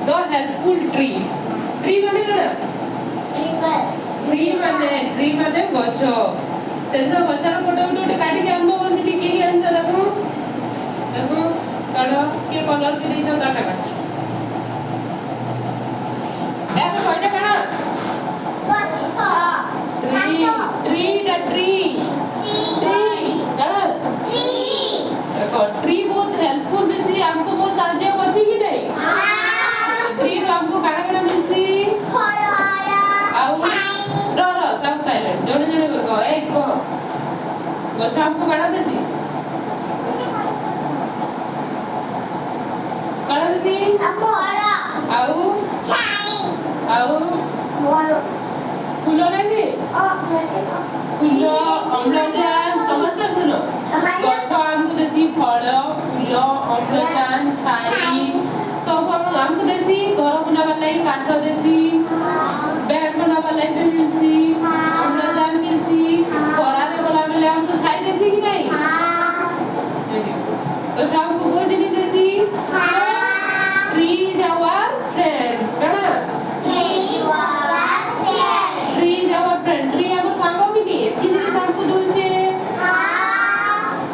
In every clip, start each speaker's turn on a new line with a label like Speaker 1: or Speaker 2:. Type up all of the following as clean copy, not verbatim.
Speaker 1: The helpful tree. Tree माने कण? Tree माने गछ सेदिन गछर फोटो उठे काटी के आंबो बोलती के आंसर देखो देखो काढो के कलर के देइछ काटा काट देखो कयटा काढ tree काढ देखो ट्री बहुत हेल्पफुल दिसी हमको बहुत साहाय्य करती कि नहीं ट्री हमको काढा काढा मिलसी सब साइलेंट जोड़े जोड़े को एक को गछ हमको काढा देसी आउ फूल नहीं फूल अम्लजान समझते सुनो गछ हमको देसी फल फूल अम्लजान छाई सब हमको देसी घर बनावा लागि काठ देसी बेड बनावा लागि मिलसी अम्लजान मिलसी खरारे गला बेले हमको छाई देसी कि नहीं गछ हमको कोई दिन देसी ट्री इज आवर फ्रेंड कना tree is our friend tree हमर सांगो कि नहीं कि जिनिस हमको दोछे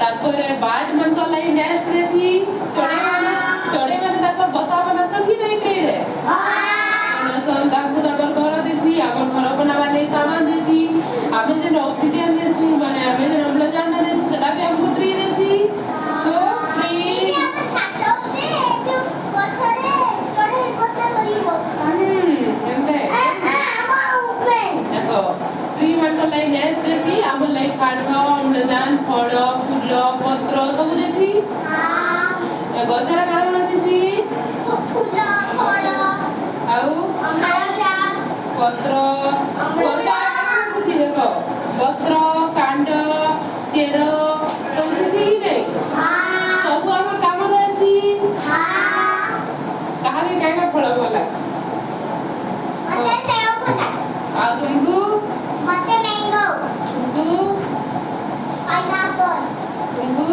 Speaker 1: तारपरे बार्ड मन तो लाई नेस्ट देसी चढ़े माने ताकर बसा बना सब कि नहीं ट्री रे सन ताकू ताकर घर देसी हमर घर बनावा ले सामान देसी आमे जे ऑक्सीजन देसु माने आमे जे अम्लजान देसु सेटा भी हमको ट्री देसी तो ट्री ट्री मन तो लाई नेस्ट देसी हमर लाई काठ अम्लजान फल फूल पत्र सब देसी गछरा काढा नथिसी आउ पत्र देखो पत्र कांड चेर सब देसी नहीं सब हमर काम रहसी कहा के क्या फल भल आ तुमको तुमको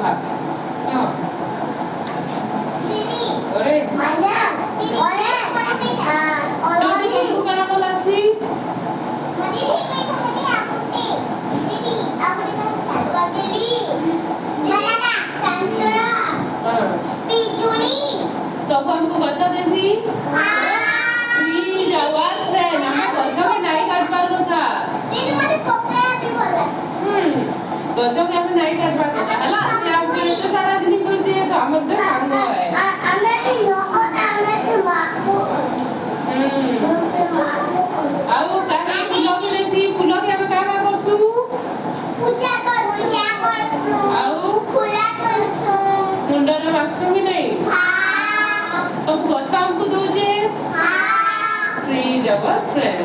Speaker 1: भाग अरे तुमको कना बोलासी सब हमको गछ देसी ट्री इज आवर फ्रेंड हम गछ के नहीं काट पार था गछ के हम नहीं काट पार हला से आप के तो सारा दिन को जे तो हमर तो सांग है आउ काहे फूल के देसी फूल के हम का करतु पूजा करसु आउ फूला करसु मुंडर रखसु कि नहीं सब गछ हमको दोजे ट्री इज आवर फ्रेंड